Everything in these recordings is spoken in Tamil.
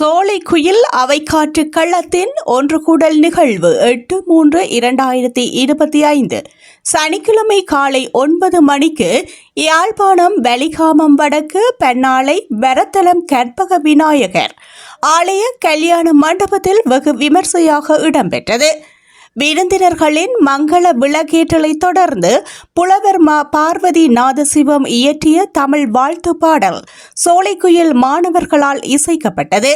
சோலைக்குயில் அவைக்காற்று கள்ளத்தின் ஒன்று கூடல் நிகழ்வு 8/3/2025 சனிக்கிழமை காலை 9 மணிக்கு யாழ்ப்பாணம் வலிகாமம் வடக்கு பெண்ணாலை வரத்தலம் கற்பக விநாயகர் ஆலய கல்யாண மண்டபத்தில் வெகு விமர்சையாக இடம்பெற்றது. விருந்தினர்களின் மங்கள விளக்கேற்றலை தொடர்ந்து புலவர் மா பார்வதி நாதசிவம் இயற்றிய தமிழ் வாழ்த்து பாடல் சோலைக்குயில் மாணவர்களால் இசைக்கப்பட்டது.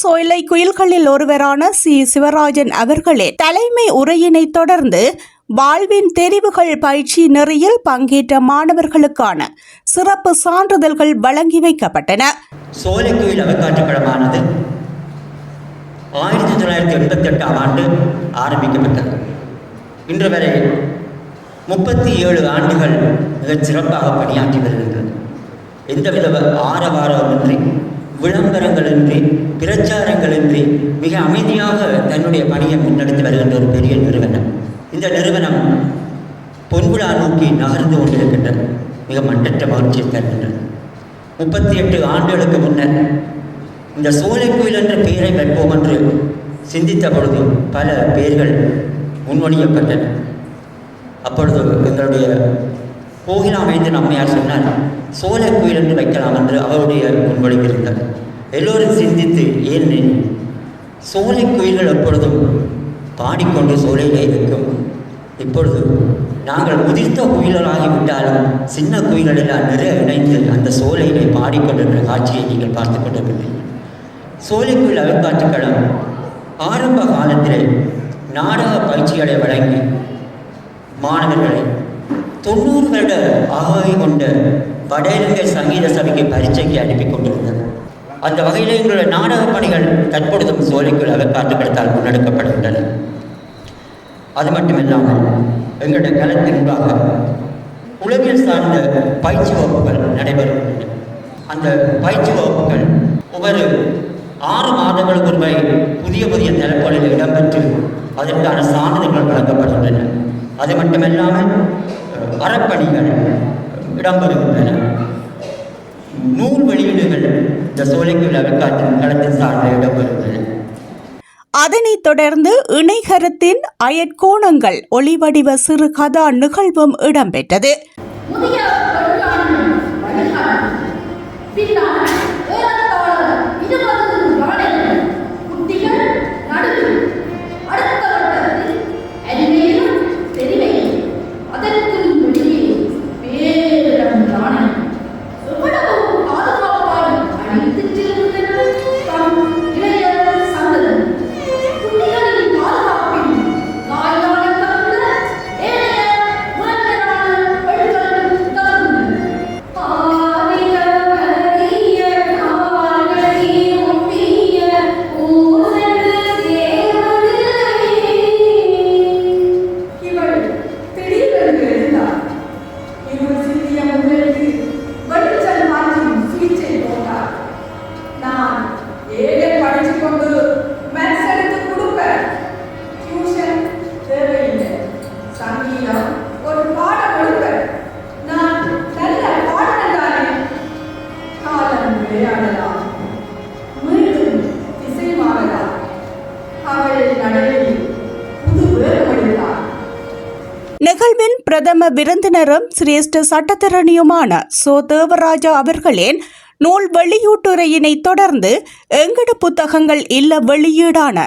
சோலை குயில்களில் ஒருவரான சி சிவராஜன் அவர்களே தலைமை உரையினை தொடர்ந்து வாழ்வின் தெரிவுகள் பயிற்சி நெறியில் பங்கேற்ற மாணவர்களுக்கான சிறப்பு சான்றிதழ்கள் வழங்கி வைக்கப்பட்டன. சோலை குயில் அவைக்காற்றுப்படமானது 1988 ஆண்டு ஆரம்பிக்கப்பட்டது. இன்று வரை 37 ஆண்டுகள் மிகச் சிறப்பாக பணியாற்றி வருகின்றது. எந்தவித ஆரவாரமின்றி விளம்பரங்களின்றி பிரச்சாரங்களின்றி மிக அமைதியாக தன்னுடைய பணியை முன்னெடுத்து வருகின்ற ஒரு பெரிய நிறுவனம். இந்த நிறுவனம் பொன்விழா நோக்கி நகர்ந்து கொண்டிருக்கின்றது. மிக மட்டற்ற மகிழ்ச்சியை தருகின்றது. 38 ஆண்டுகளுக்கு முன்னர் இந்த சோலைக்குயில் என்ற பெயரை வைப்போம் என்று சிந்தித்த பொழுது பல பெயர்கள் முன்மொழியப்பட்டன. அப்பொழுது எங்களுடைய கோகிலாமைந்தன் அம்மையார் சொன்னார், சோலைக்குயில் என்று வைக்கலாம் என்று அவருடைய முன்மொழிவு இருந்தார். எல்லோரும் சிந்தித்து ஏன் சோலைக்குயில்கள் எப்பொழுதும் பாடிக்கொண்டு சோலையிலே இருக்கும். இப்பொழுது நாங்கள் முதிர்த்த குயில்களாகிவிட்டாலும் சின்ன குயில்களெல்லாம் நிறைய இணைந்து அந்த சோலையிலே பாடிக்கொண்டிருக்கிற காட்சியை நீங்கள் பார்த்து கொண்டிருக்கிறீர்கள். சோலைக்குயில் அவைக்காற்றுக்களம் ஆரம்ப காலத்திலே நாடக பயிற்சிகளை வழங்கி மாணவர்களை 90 வருட ஆகை கொண்ட வட இலங்கை சங்கீத சபைக்கு பரீட்சைக்கு அனுப்பி கொண்டிருந்தது. அந்த வகையில் எங்களுடைய நாடக பணிகள் தற்பொழுதும் சோலைக்குயில் அவைக்காற்றுக்களத்தால் முன்னெடுக்கப்படுகின்றன. அது மட்டுமில்லாமல் எங்களுடைய களத்திற்காக உளவியல் சார்ந்த பயிற்சி வகுப்புகள் நடைபெறுகின்றன. அந்த பயிற்சி வகுப்புகள் ஒவ்வொரு 6 மாதங்களுக்கு ஒரு முறை புதிய புதிய தலைப்புகளில் இடம்பெற்று அதற்கான சான்றிதழ்கள் வழங்கப்படுகின்றன. அது மட்டுமில்லாமல் அறப்பணிகள் இடம்பெறுகின்றன. நூல் வெளியீடுகள் இந்த சோலைக்குயில் அவைக்காற்றின் களத்தில் சார்ந்த இடம்பெறுகின்றன. அதனைத் தொடர்ந்து இணைகரத்தின் அயற்கோணங்கள் ஒளிவடிவ சிறு கதா நிகழ்வும் இடம்பெற்றது. நிகழ்வின் பிரதம விருந்தினரும் சிரேஷ்ட சட்டத்தரணியுமான சோ தேவராஜா அவர்களின் நூல் வெளியீட்டுரையினை தொடர்ந்து எங்கட புத்தகங்கள் இல்ல வெளியீடான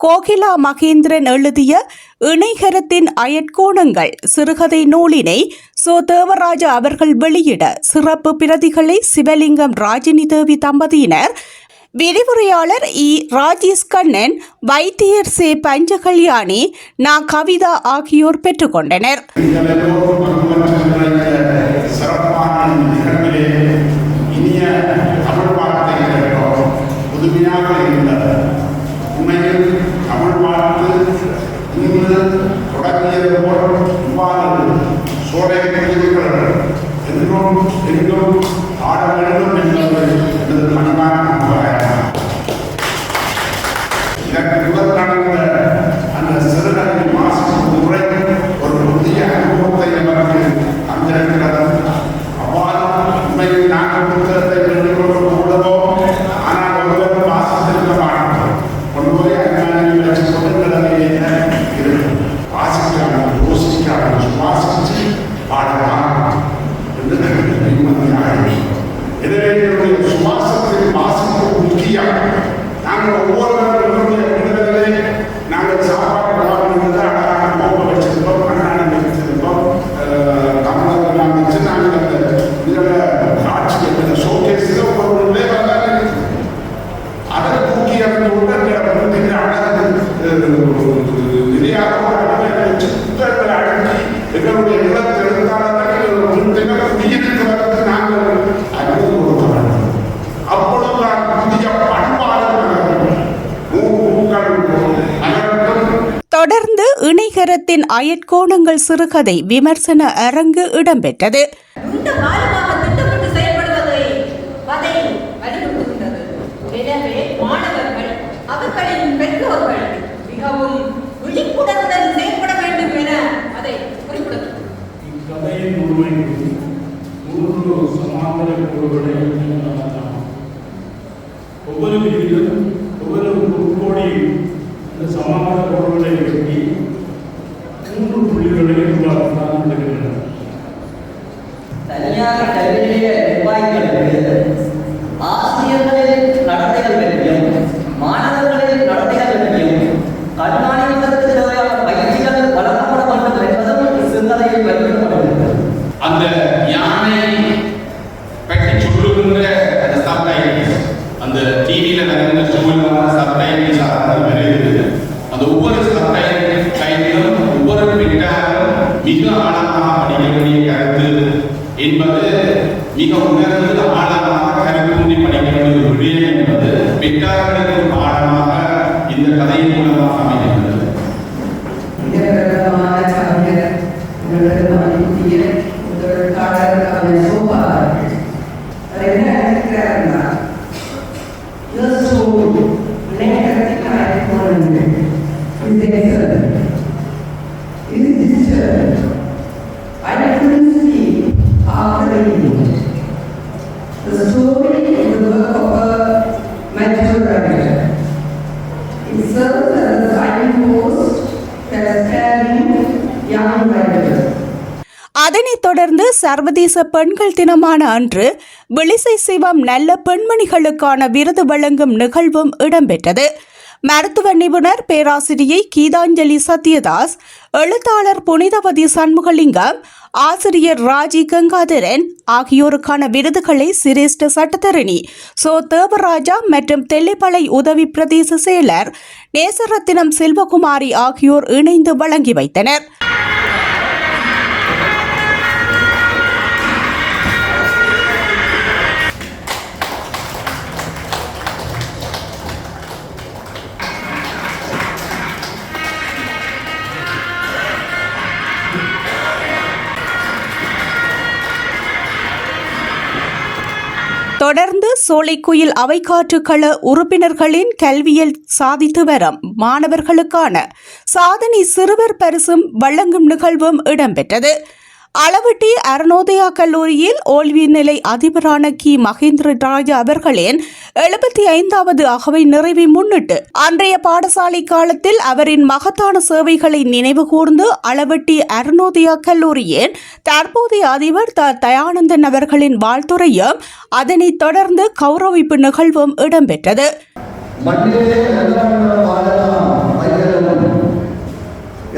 கோகிலா மகேந்திரன் எழுதிய இணைகரத்தின் அயற்கோணங்கள் சிறுகதை நூலினை சோ தேவராஜா அவர்கள் வெளியிட சிறப்பு பிரதிகளை சிவலிங்கம் ராஜினி தேவி தம்பதியினர் விரிவுரையாளர் இ ராஜேஷ் கண்ணன், வைத்தியர் சே பஞ்சகல்யாணி, நா கவிதா ஆகியோர் பெற்றுக்கொண்டனர். தொடர்ந்து இணைகரத்தின் அயற்கோணங்கள் சிறுகதை விமர்சன அரங்கு இடம்பெற்றது. ஒவ்வொரு வீதியிலும் ஒவ்வொரு கோடியும் இந்த சமாதான கோடுகளை வெட்டி 3 புள்ளிகளை உருவாக்குகின்றனர். தனியார் கல்வி நிலைய நிர்வாகிகளுக்கு ஆசிரியர்களின் நடத்தைகள் பற்றியும் மாணவர்களின் நடத்தைகள் பற்றியும் கண்காணிப்பதற்கு தேவையான பயிற்சிகள் வழங்கப்பட வேண்டும் என்பதும் சிந்தனையில் வைக்கப்பட்டுள்ளது. அந்த யானை பற்றி சொல்லுகின்ற அந்த சப்டைட்டில்ஸ், அந்த டிவியில நடந்த சூழ்நிலை சப்டைட்டில்ஸ் வருகிறது. அந்த ஒவ்வொரு சப்டைட்டிலும் ஒவ்வொரு பெற்றாரும் மிக ஆழமாக படிக்கக்கூடிய கருத்து என்பது, மிக உணர்ந்து ஆழமாக கருத்தூன்றி படிக்க வேண்டிய ஒரு விடயம் என்பது பெற்றார்களுக்கு ஆழமாக இந்த கதையின் மூலமாக அமைகிறது. The story is the work of a mature writer. It serves as a signpost that is carrying young writers. அதனைத் தொடர்ந்து சர்வதேச பெண்கள் தினமான அன்று விழிசை சிவம் நல்ல பெண்மணிகளுக்கான விருது வழங்கும் நிகழ்வும் இடம்பெற்றது. மருத்துவ நிபுணர் பேராசிரியை கீதாஞ்சலி சத்யதாஸ், எழுத்தாளர் புனிதவதி சண்முகலிங்கம், ஆசிரியர் ராஜி கங்காதரன் ஆகியோருக்கான விருதுகளை சிரேஷ்ட சட்டத்தரணி சோ தேவராஜா மற்றும் தெல்லிப்பளை உதவி பிரதேச செயலர் நேசரத்தினம் செல்வகுமாரி ஆகியோர் இணைந்து வழங்கி வைத்தனர். தொடர்ந்து சோலைக்குயில் அவைக்காற்றுக்கள உறுப்பினர்களின் கல்வியில் சாதித்து வரும் மாணவர்களுக்கான சாதனை சிறுவர் பரிசும் வழங்கும் நிகழ்வும் இடம்பெற்றது. அளவட்டி அருணோதயா கல்லூரியில் ஓய்வு நிலை அதிபரான கி மகேந்திர ராஜா அவர்களின் 75வது அகவை நிறைவை முன்னிட்டு அன்றைய பாடசாலை காலத்தில் அவரின் மகத்தான சேவைகளை நினைவு கூர்ந்து அளவட்டி அருணோதயா கல்லூரியின் தற்போதைய அதிபர் தயானந்தன் அவர்களின் வாழ்த்துரையும் அதனைத் தொடர்ந்து கௌரவிப்பு நிகழ்வும் இடம்பெற்றது.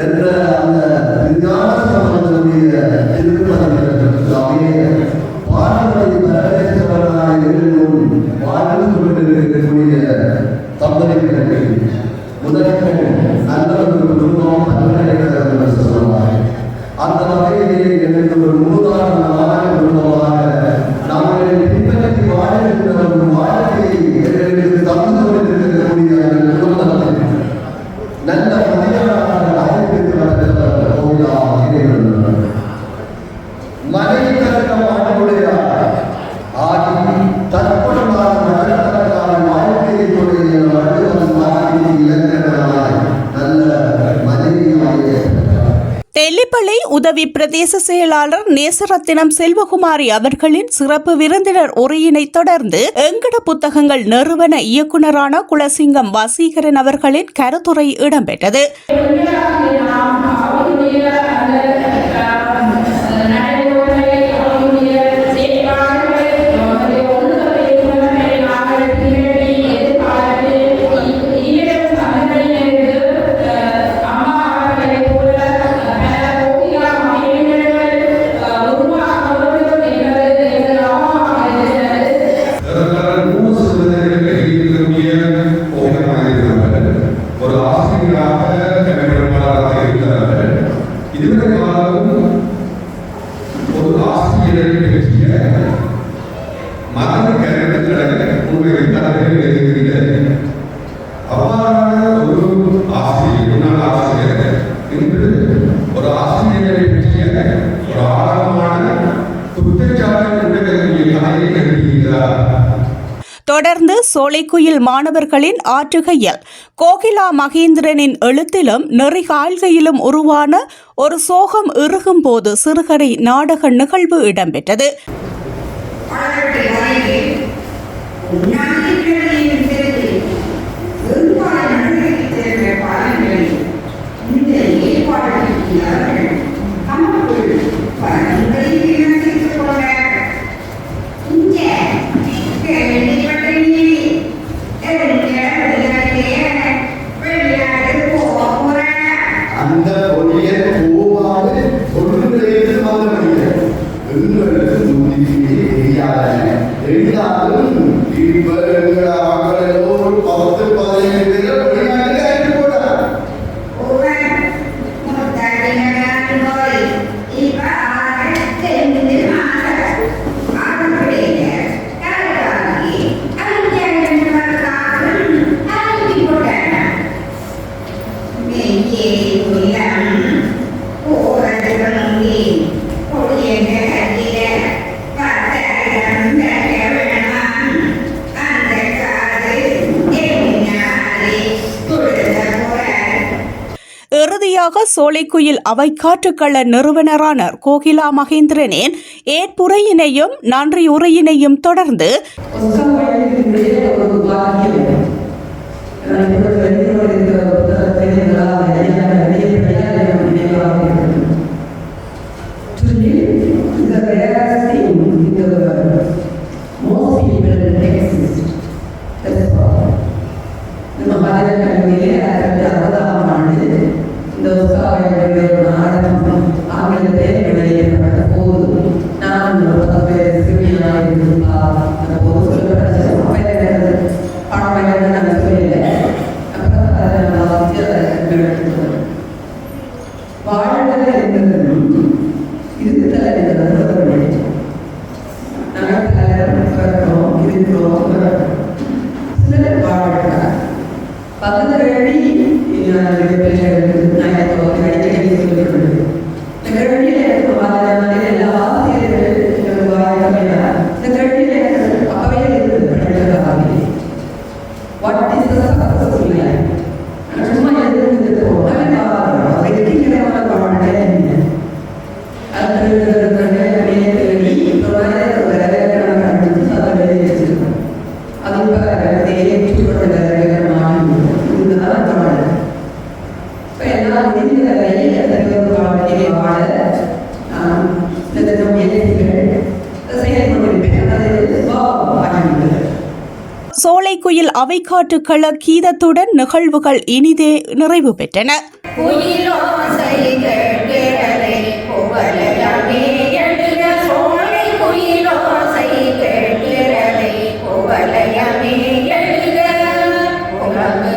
என்ற அந்த விஞ்ஞான சம்பந்தனுடைய திருப்பதிய பாரம்பரிய வாழ்ந்து கொண்டிருக்கக்கூடிய முதல்கள் நல்ல ஒரு குடும்பம் பல்கலைக்கழகம் என்று சொல்லுவாங்க. அந்த வகையிலே எனக்கு ஒரு முன்னுதாரணமான குடும்பமாக நாங்கள் பின்பற்றி வாழ்கின்ற ஒரு வாழ்க்கையை எங்களுக்கு தந்து கொண்டிருக்கக்கூடிய அந்த குடும்பத்தில் நல்ல மனிதனாக ஆகியிருக்கிறார்கள் கோவிலா இறைவன். மனை கற்க மாட்டுடையார் ஆகி தற்பொழுதான மகத்தரக்கான வாழ்க்கையினுடைய வள்ளுவன் மாதிரி இலக்கணமாய் நல்ல மனைவியாக தெல்லிப்பள்ளி உதவி பிரதேச செயலாளர் நேசரத்தினம் செல்வகுமாரி அவர்களின் சிறப்பு விருந்தினர் உரையினை தொடர்ந்து எங்கட புத்தகங்கள் நிறுவன இயக்குநரான குலசிங்கம் வசீகரன் அவர்களின் கருத்துரை இடம்பெற்றது. ஒரு ஆசிரியராக இருக்கிறார்கள். இதுவரை காலமும் ஒரு ஆசிரியரை பற்றிய மத கருத்துக்களை முன்வைத்தார்கள் எழுதுகிறது. அவ்வாறான ஒரு ஆசிரியர், முன்னாள் ஆசிரியர் இன்று ஒரு ஆசிரியரை பற்றிய ஒரு ஆழமான குற்றச்சாட்டு உடைய கதையை எழுதுகிறார். தொடர்ந்து சோலைக்குயில் மாணவர்களின் ஆற்றுகையில் கோகிலா மகேந்திரனின் எழுத்திலும் நெறிகால்கையிலும் உருவான ஒரு சோகம் இறுகும் போது சிறுகதை நாடக நிகழ்வு இடம்பெற்றது. அந்த பொறியை போவாது ஒன்றுலேருந்து வந்த முடியாது எங்களுக்கு தெரியாத எல்லாரும் இப்ப எங்க ஆக்கள் ஒரு 10-15 பேர் வெளிநாட்டுக்கு அனுப்பி போட்டாங்க. இறுதியாக சோலைக்குயில் அவைக்காற்றுக்கள நிறுவனரான கோகிலா மகேந்திரனின் ஏற்புரையினையும் நன்றி உரையினையும் தொடர்ந்து சோலைக்குயில் அவைக்காற்றுக்கள கீதத்துடன் நிகழ்வுகள் இனிதே நிறைவு பெற்றன. குவலயமே எழுக, உலகு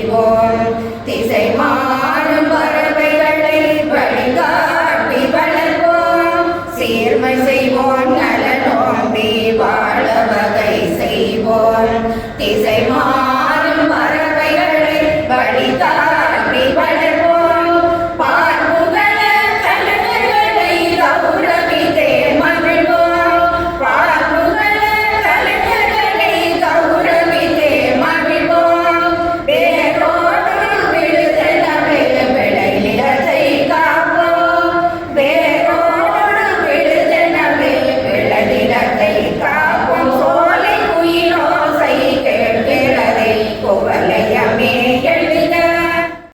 or